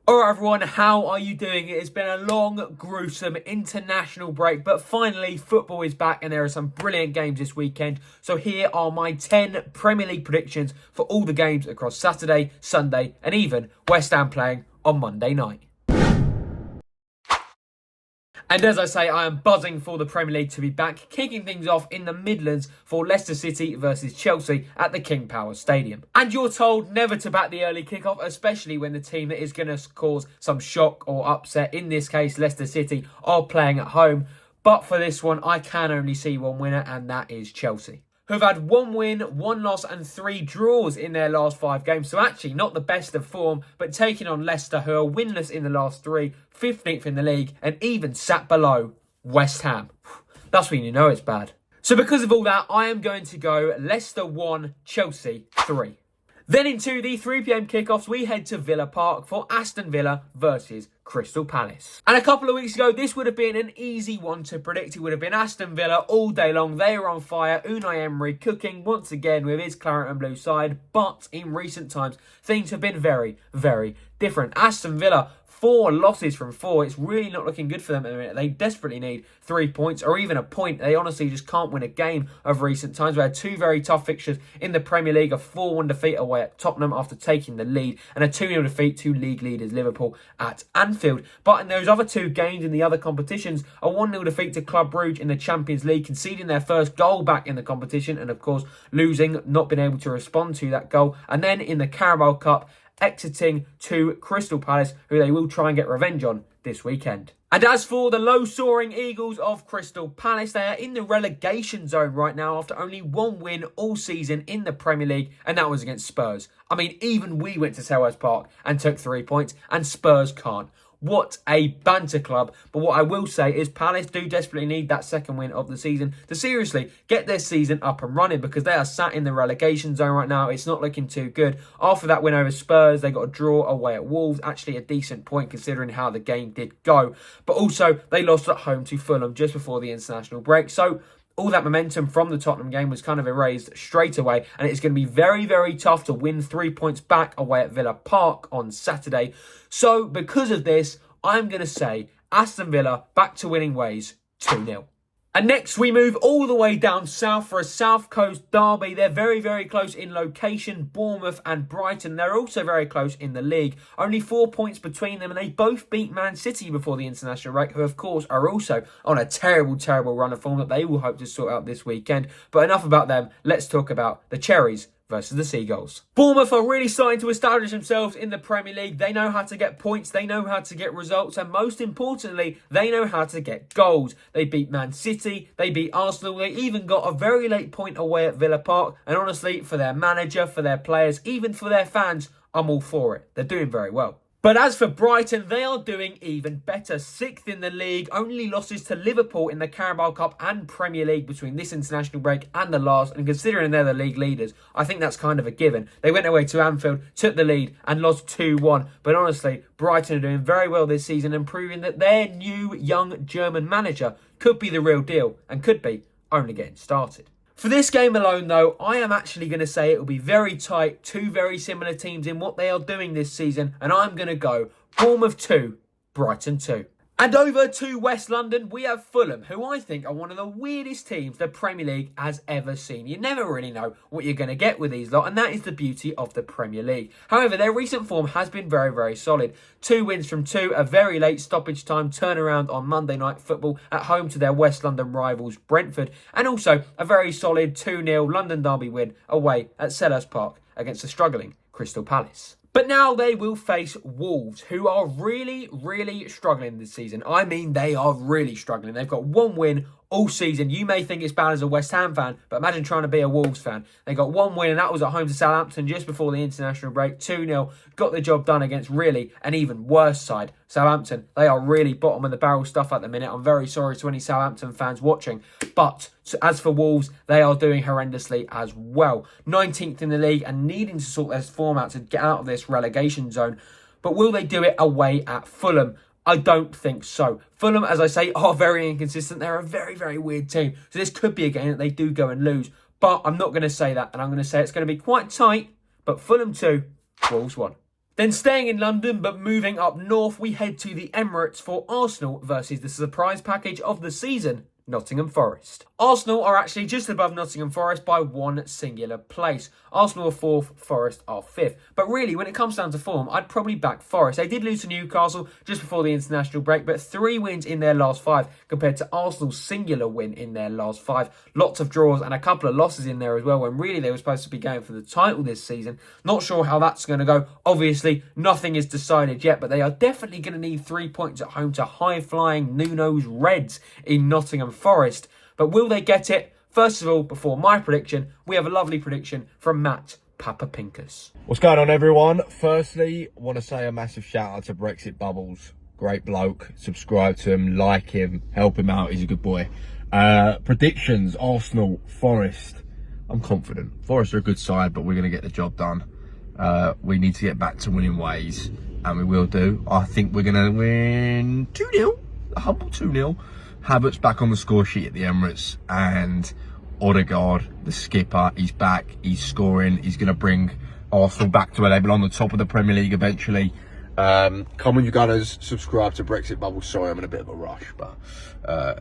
Alright everyone, how are you doing? It has been a long, gruesome international break, but finally football is back and there are some brilliant games this weekend. So here are my 10 Premier League predictions for all the games across Saturday, Sunday and even West Ham playing on Monday night. And as I say, I am buzzing for the Premier League to be back, kicking things off in the Midlands for Leicester City versus Chelsea at the King Power Stadium. And you're told never to back the early kickoff, especially when the team that is going to cause some shock or upset, in this case Leicester City, are playing at home. But for this one, I can only see one winner, and that is Chelsea, who've had 1 win, 1 loss and 3 draws in their last 5 games. So actually not the best of form, but taking on Leicester, who are winless in the last 3, 15th in the league and even sat below West Ham. That's when you know it's bad. So because of all that, I am going to go Leicester 1, Chelsea 3. Then into the 3 p.m. kickoffs, we head to Villa Park for Aston Villa versus Crystal Palace. And a couple of weeks ago, this would have been an easy one to predict. It would have been Aston Villa all day long. They were on fire. Unai Emery cooking once again with his claret and blue side. But in recent times, things have been very, very different. Aston Villa, 4 losses from 4. It's really not looking good for them at the minute. They desperately need 3 points or even a point. They honestly just can't win a game of recent times. We had 2 very tough fixtures in the Premier League. A 4-1 defeat away at Tottenham after taking the lead, and a 2-0 defeat to league leaders Liverpool at Anfield. But in those other 2 games in the other competitions, a 1-0 defeat to Club Brugge in the Champions League, conceding their first goal back in the competition, and of course losing, not being able to respond to that goal. And then in the Carabao Cup, exiting to Crystal Palace, who they will try and get revenge on this weekend. And as for the low-soaring Eagles of Crystal Palace, they are in the relegation zone right now after only 1 win all season in the Premier League, and that was against Spurs. I mean, even we went to Selhurst Park and took 3 points, and Spurs can't. What a banter club. But what I will say is Palace do desperately need that second win of the season to seriously get their season up and running, because they are sat in the relegation zone right now. It's not looking too good. After that win over Spurs, they got a draw away at Wolves. Actually a decent point considering how the game did go. But also they lost at home to Fulham just before the international break. So all that momentum from the Tottenham game was kind of erased straight away, and it's going to be very, very tough to win 3 points back away at Villa Park on Saturday. So because of this, I'm going to say Aston Villa back to winning ways 2-0. And next we move all the way down south for a South Coast derby. They're very, very close in location, Bournemouth and Brighton. They're also very close in the league. Only 4 points between them, and they both beat Man City before the international break, who of course are also on a terrible, terrible run of form that they will hope to sort out this weekend. But enough about them. Let's talk about the Cherries versus the Seagulls. Bournemouth are really starting to establish themselves in the Premier League. They know how to get points, they know how to get results, and most importantly, they know how to get goals. They beat Man City, they beat Arsenal, they even got a very late point away at Villa Park, and honestly, for their manager, for their players, even for their fans, I'm all for it. They're doing very well. But as for Brighton, they are doing even better. 6th in the league, only losses to Liverpool in the Carabao Cup and Premier League between this international break and the last. And considering they're the league leaders, I think that's kind of a given. They went away to Anfield, took the lead and lost 2-1. But honestly, Brighton are doing very well this season and proving that their new young German manager could be the real deal and could be only getting started. For this game alone, though, I am actually going to say it will be very tight. 2 very similar teams in what they are doing this season. And I'm going to go Bournemouth 2, Brighton 2. And over to West London, we have Fulham, who I think are one of the weirdest teams the Premier League has ever seen. You never really know what you're going to get with these lot, and that is the beauty of the Premier League. However, their recent form has been very, very solid. 2 wins from 2, a very late stoppage time turnaround on Monday Night Football at home to their West London rivals Brentford, and also a very solid 2-0 London derby win away at Selhurst Park against the struggling Crystal Palace. But now they will face Wolves, who are really, really struggling this season. I mean, they are really struggling. They've got 1 win all season. You may think it's bad as a West Ham fan, but imagine trying to be a Wolves fan. They got 1 win, and that was at home to Southampton just before the international break. 2-0. Got the job done against really an even worse side. Southampton, they are really bottom of the barrel stuff at the minute. I'm very sorry to any Southampton fans watching. But as for Wolves, they are doing horrendously as well. 19th in the league and needing to sort their form out to get out of this relegation zone. But will they do it away at Fulham? I don't think so. Fulham, as I say, are very inconsistent. They're a very, very weird team. So this could be a game that they do go and lose. But I'm not going to say that. And I'm going to say it's going to be quite tight. But Fulham 2, Wolves 1. Then staying in London but moving up north, we head to the Emirates for Arsenal versus the surprise package of the season, Nottingham Forest. Arsenal are actually just above Nottingham Forest by one singular place. Arsenal are 4th, Forest are 5th. But really, when it comes down to form, I'd probably back Forest. They did lose to Newcastle just before the international break, but 3 wins in their last 5 compared to Arsenal's singular win in their last 5. Lots of draws and a couple of losses in there as well, when really they were supposed to be going for the title this season. Not sure how that's going to go. Obviously, nothing is decided yet, but they are definitely going to need 3 points at home to high-flying Nuno's Reds in Nottingham Forest. But will they get it? First of all, before my prediction, we have a lovely prediction from Matt Papapinkas. What's going on, everyone? Firstly, I want to say a massive shout out to Brexit Bubbles. Great bloke. Subscribe to him, like him, help him out. He's a good boy. Predictions: Arsenal, Forest. I'm confident. Forest are a good side, but we're going to get the job done. We need to get back to winning ways, and we will do. I think we're going to win 2-0. A humble 2-0. Havertz back on the score sheet at the Emirates, and Odegaard, the skipper, he's back, he's scoring, he's going to bring Arsenal back to where they belong, the top of the Premier League eventually. Come on, you guys, subscribe to Brexit Bubble. Sorry, I'm in a bit of a rush, but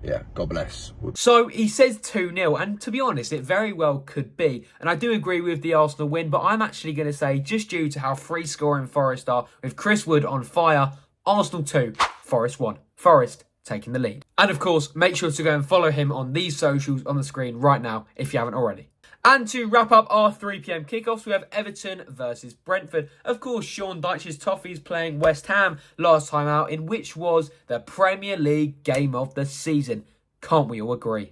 yeah, God bless. So he says 2-0, and to be honest, it very well could be. And I do agree with the Arsenal win, but I'm actually going to say, just due to how free scoring Forest are, with Chris Wood on fire, Arsenal 2, Forest 1. Forest taking the lead. And of course, make sure to go and follow him on these socials on the screen right now if you haven't already. And to wrap up our 3 p.m. kickoffs, we have Everton versus Brentford. Of course, Sean Dyche's Toffees playing West Ham last time out, in which was the Premier League game of the season. Can't we all agree?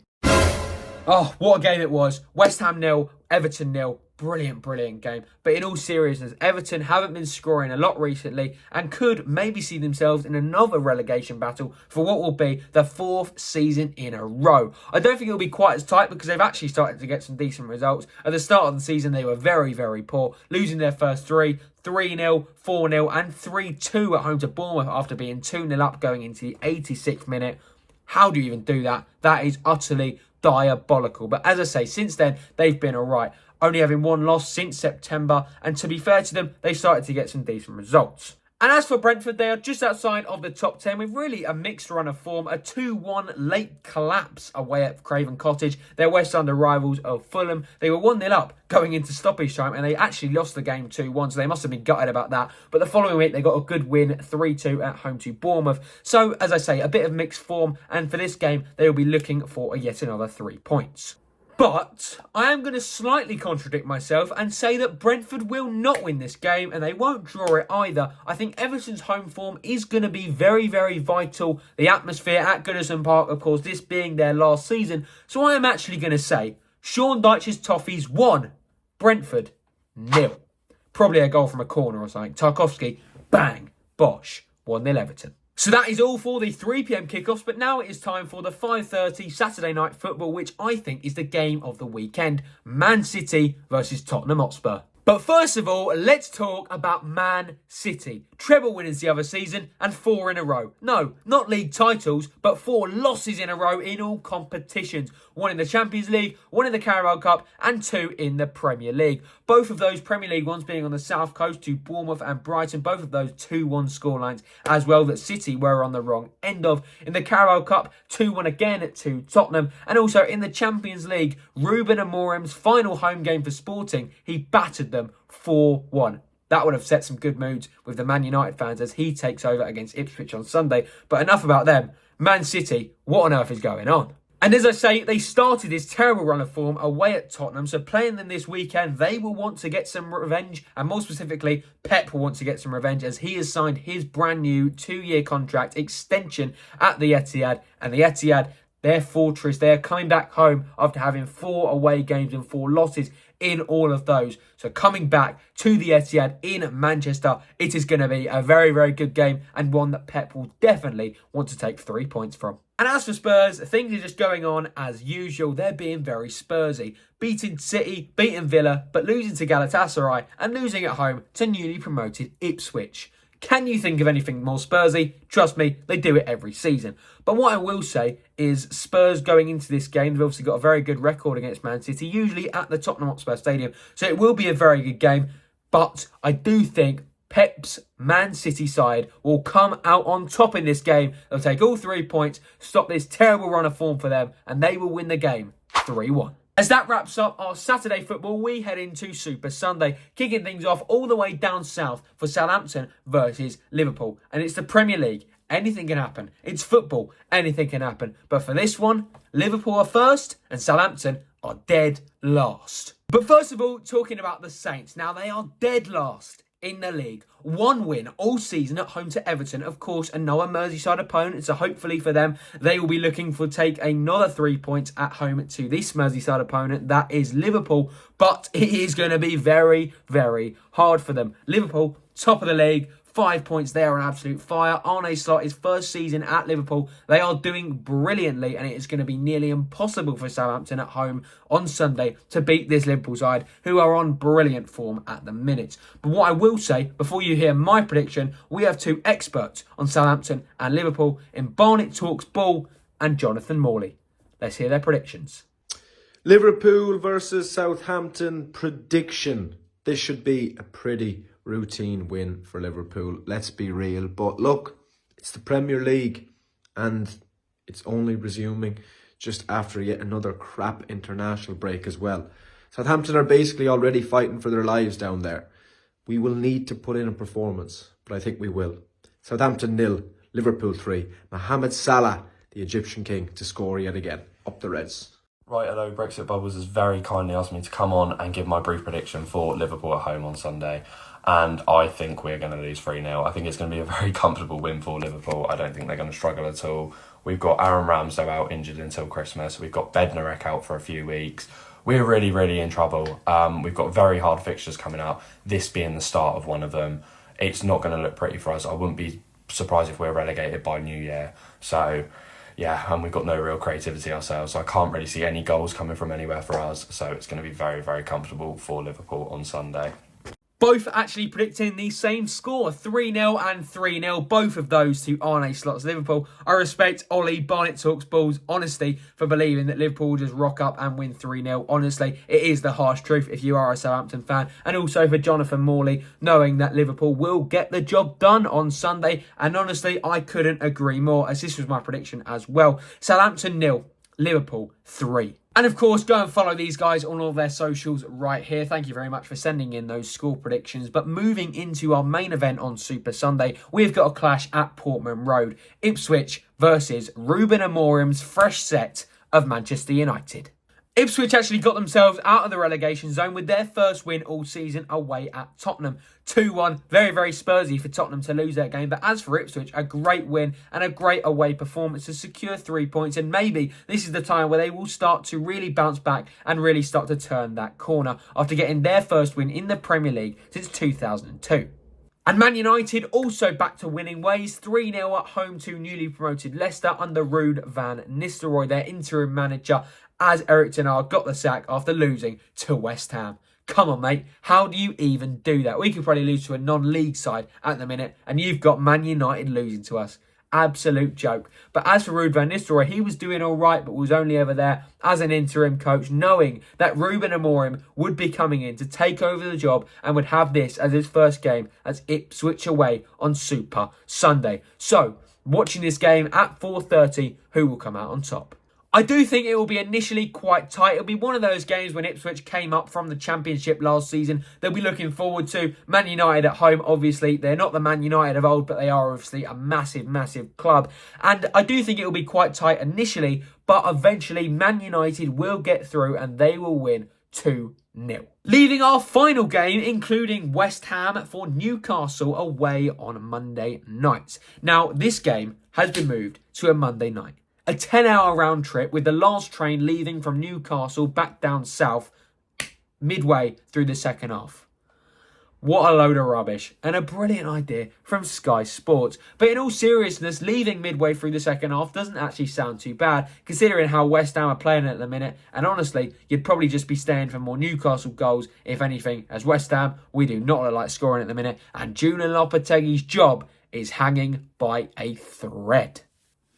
Oh, what a game it was. West Ham 0, Everton 0. Brilliant, brilliant game. But in all seriousness, Everton haven't been scoring a lot recently and could maybe see themselves in another relegation battle for what will be the 4th season in a row. I don't think it'll be quite as tight because they've actually started to get some decent results. At the start of the season, they were very, very poor, losing their first 3, 3-0, 4-0 and 3-2 at home to Bournemouth after being 2-0 up going into the 86th minute. How do you even do that? That is utterly diabolical. But as I say, since then, they've been all right. Only having 1 loss since September, and to be fair to them, they started to get some decent results. And as for Brentford, they are just outside of the top 10 with really a mixed run of form. A 2-1 late collapse away at Craven Cottage. Their West London rivals of Fulham. They were 1-0 up going into stoppage time, and they actually lost the game 2-1, so they must have been gutted about that. But the following week, they got a good win, 3-2 at home to Bournemouth. So, as I say, a bit of mixed form, and for this game, they will be looking for yet another 3 points. But I am going to slightly contradict myself and say that Brentford will not win this game and they won't draw it either. I think Everton's home form is going to be very, very vital. The atmosphere at Goodison Park, of course, this being their last season. So I am actually going to say Sean Dyche's Toffees 1, Brentford 0. Probably a goal from a corner or something. Tarkowski, bang, bosh, 1-0 Everton. So that is all for the 3 p.m. kickoffs, but now it is time for the 5:30 Saturday night football, which I think is the game of the weekend. Man City versus Tottenham Hotspur. But first of all, let's talk about Man City. Treble winners the other season and 4 in a row. No, not league titles, but 4 losses in a row in all competitions. 1 in the Champions League, 1 in the Carabao Cup and 2 in the Premier League. Both of those Premier League ones being on the south coast to Bournemouth and Brighton. Both of those 2-1 scorelines as well that City were on the wrong end of. In the Carabao Cup, 2-1 again to Tottenham. And also in the Champions League, Ruben Amorim's final home game for Sporting, he battered them 4-1. That would have set some good moods with the Man United fans as he takes over against Ipswich on Sunday. But enough about them. Man City, what on earth is going on? And as I say, they started this terrible run of form away at Tottenham. So playing them this weekend, they will want to get some revenge. And more specifically, Pep will want to get some revenge as he has signed his brand new 2-year contract extension at the Etihad. And the Etihad, their fortress, they are coming back home after having 4 away games and 4 losses in all of those. So coming back to the Etihad in Manchester, it is going to be a very, very good game and one that Pep will definitely want to take 3 points from. And as for Spurs, things are just going on as usual. They're being very Spursy. Beating City, beating Villa, but losing to Galatasaray and losing at home to newly promoted Ipswich. Can you think of anything more Spursy? Trust me, they do it every season. But what I will say is Spurs going into this game, they've obviously got a very good record against Man City, usually at the Tottenham Hotspur Stadium. So it will be a very good game. But I do think Pep's Man City side will come out on top in this game. They'll take all 3 points, stop this terrible run of form for them, and they will win the game 3-1. As that wraps up our Saturday football, we head into Super Sunday, kicking things off all the way down south for Southampton versus Liverpool. And it's the Premier League. Anything can happen. It's football. Anything can happen. But for this one, Liverpool are first and Southampton are dead last. But first of all, talking about the Saints. Now, they are dead last in the league. One win all season at home to Everton. Of course, another Merseyside opponent. So hopefully for them, they will be looking for take another 3 points at home to this Merseyside opponent. That is Liverpool. But it is going to be very, very hard for them. Liverpool, top of the league. 5 points there on absolute fire. Arne Slot, his first season at Liverpool. They are doing brilliantly, and it is going to be nearly impossible for Southampton at home on Sunday to beat this Liverpool side, who are on brilliant form at the minute. But what I will say, before you hear my prediction, we have two experts on Southampton and Liverpool in Barnet Talks Ball and Jonathan Morley. Let's hear their predictions. Liverpool versus Southampton prediction. This should be a pretty routine win for Liverpool. Let's be real. But look, it's the Premier League and it's only resuming just after yet another crap international break as well. Southampton are basically already fighting for their lives down there. We will need to put in a performance, but I think we will. Southampton 0, Liverpool 3. Mohamed Salah, the Egyptian king, to score yet again. Up the Reds. Right, hello, Brexit Bubbles has very kindly asked me to come on and give my brief prediction for Liverpool at home on Sunday. And I think we're going to lose 3-0. I think it's going to be a very comfortable win for Liverpool. I don't think they're going to struggle at all. We've got Aaron Ramsdale out injured until Christmas. We've got Bednarek out for a few weeks. We're really, really in trouble. We've got very hard fixtures coming up, this being the start of one of them. It's not going to look pretty for us. I wouldn't be surprised if we're relegated by New Year. So, yeah, and we've got no real creativity ourselves. So I can't really see any goals coming from anywhere for us. So it's going to be very, very comfortable for Liverpool on Sunday. Both actually predicting the same score, 3-0 and 3-0. Both of those to Arne Slot's Liverpool. I respect Ollie Barnet Talks Ball's honesty for believing that Liverpool will just rock up and win 3-0. Honestly, it is the harsh truth if you are a Southampton fan. And also for Jonathan Morley, knowing that Liverpool will get the job done on Sunday. And honestly, I couldn't agree more, as this was my prediction as well. Southampton 0, Liverpool 3. And of course, go and follow these guys on all of their socials right here. Thank you very much for sending in those score predictions. But moving into our main event on Super Sunday, we've got a clash at Portman Road. Ipswich versus Ruben Amorim's fresh set of Manchester United. Ipswich actually got themselves out of the relegation zone with their first win all season away at Tottenham. 2-1, very, very Spursy for Tottenham to lose that game. But as for Ipswich, a great win and a great away performance to secure 3 points. And maybe this is the time where they will start to really bounce back and really start to turn that corner after getting their first win in the Premier League since 2002. And Man United also back to winning ways, 3-0 at home to newly promoted Leicester under Ruud van Nistelrooy, their interim manager, as Eric Ten Hag got the sack after losing to West Ham. Come on, mate. How do you even do that? We could probably lose to a non-league side at the minute, and you've got Man United losing to us. Absolute joke. But as for Ruud van Nistelrooy, he was doing all right, but was only ever there as an interim coach, knowing that Ruben Amorim would be coming in to take over the job and would have this as his first game as Ipswich away on Super Sunday. So, watching this game at 4:30, who will come out on top? I do think it will be initially quite tight. It'll be one of those games when Ipswich came up from the Championship last season. They'll be looking forward to Man United at home. Obviously, they're not the Man United of old, but they are obviously a massive, massive club. And I do think it will be quite tight initially, but eventually Man United will get through and they will win 2-0. Leaving our final game, including West Ham for Newcastle away on Monday night. Now, this game has been moved to a Monday night. A 10-hour round trip with the last train leaving from Newcastle back down south midway through the second half. What a load of rubbish and a brilliant idea from Sky Sports. But in all seriousness, leaving midway through the second half doesn't actually sound too bad considering how West Ham are playing at the minute. And honestly, you'd probably just be staying for more Newcastle goals, if anything, as West Ham, we do not look like scoring at the minute. And Julian Lopetegui's job is hanging by a thread.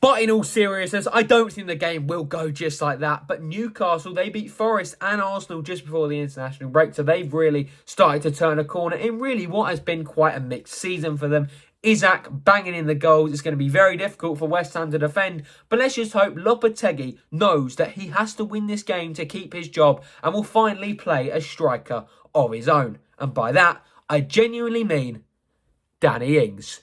But in all seriousness, I don't think the game will go just like that. But Newcastle, they beat Forest and Arsenal just before the international break. So they've really started to turn a corner in really what has been quite a mixed season for them. Isak banging in the goals. It's going to be very difficult for West Ham to defend. But let's just hope Lopetegui knows that he has to win this game to keep his job and will finally play a striker of his own. And by that, I genuinely mean Danny Ings.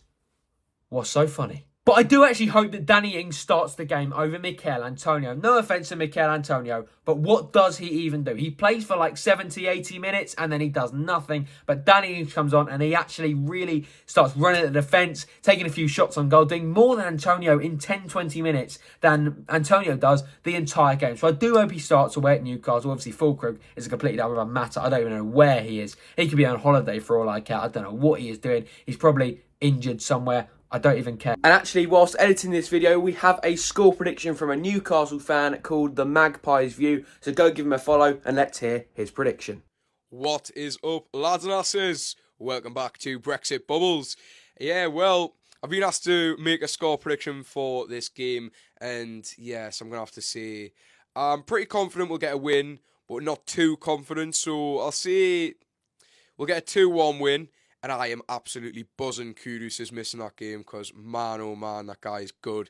What's so funny? But I do actually hope that Danny Ings starts the game over Mikel Antonio. No offence to Mikel Antonio, but what does he even do? He plays for like 70, 80 minutes and then he does nothing. But Danny Ings comes on and he actually really starts running at the defence, taking a few shots on goal, doing more than Antonio in 10, 20 minutes than Antonio does the entire game. So I do hope he starts away at Newcastle. Obviously, Fulkrug is a completely other matter. I don't even know where he is. He could be on holiday for all I care. I don't know what he is doing. He's probably injured somewhere. I don't even care. And actually, whilst editing this video, we have a score prediction from a Newcastle fan called The Magpie's View. So go give him a follow and let's hear his prediction. What is up, lads and asses? Welcome back to Brexit Bubbles. Yeah, well, I've been asked to make a score prediction for this game. And yes, I'm going to have to say I'm pretty confident we'll get a win, but not too confident. So I'll say we'll get a 2-1 win. And I am absolutely buzzing Kudus is missing that game because, man, oh man, that guy is good.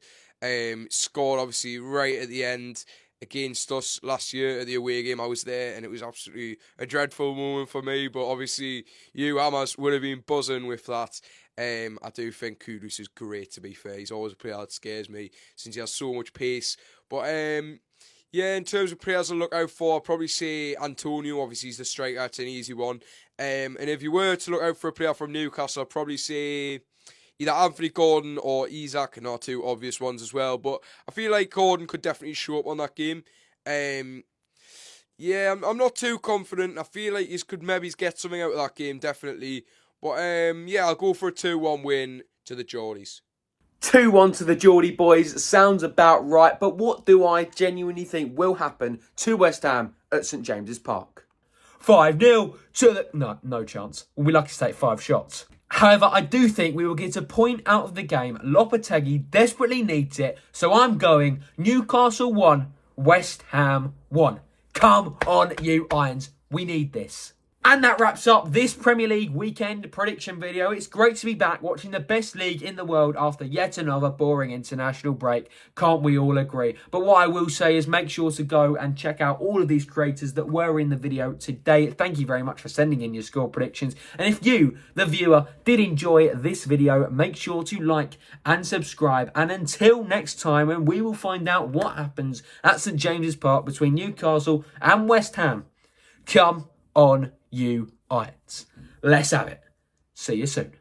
Scored, obviously, right at the end against us last year at the away game. I was there and it was absolutely a dreadful moment for me. But obviously, you, Amas, would have been buzzing with that. I do think Kudus is great, to be fair. He's always a player that scares me since he has so much pace. But, yeah, in terms of players to look out for, I'd probably say Antonio. Obviously, he's the striker. It's an easy one. And if you were to look out for a player from Newcastle, I'd probably say either Anthony Gordon or Isak, and are two obvious ones as well. But I feel like Gordon could definitely show up on that game. Yeah, I'm not too confident. I feel like he could maybe get something out of that game, definitely. But yeah, I'll go for a 2-1 win to the Geordies. 2-1 to the Geordie boys sounds about right, but what do I genuinely think will happen to West Ham at St James's Park? 5-0 to the... No chance. We'll be lucky to take 5 shots. However, I do think we will get a point out of the game. Lopetegui desperately needs it, so I'm going Newcastle 1, West Ham 1. Come on, you Irons. We need this. And that wraps up this Premier League weekend prediction video. It's great to be back watching the best league in the world after yet another boring international break. Can't we all agree? But what I will say is make sure to go and check out all of these creators that were in the video today. Thank you very much for sending in your score predictions. And if you, the viewer, did enjoy this video, make sure to like and subscribe. And until next time, when we will find out what happens at St James's Park between Newcastle and West Ham. Come on, you Irons. Let's have it. See you soon.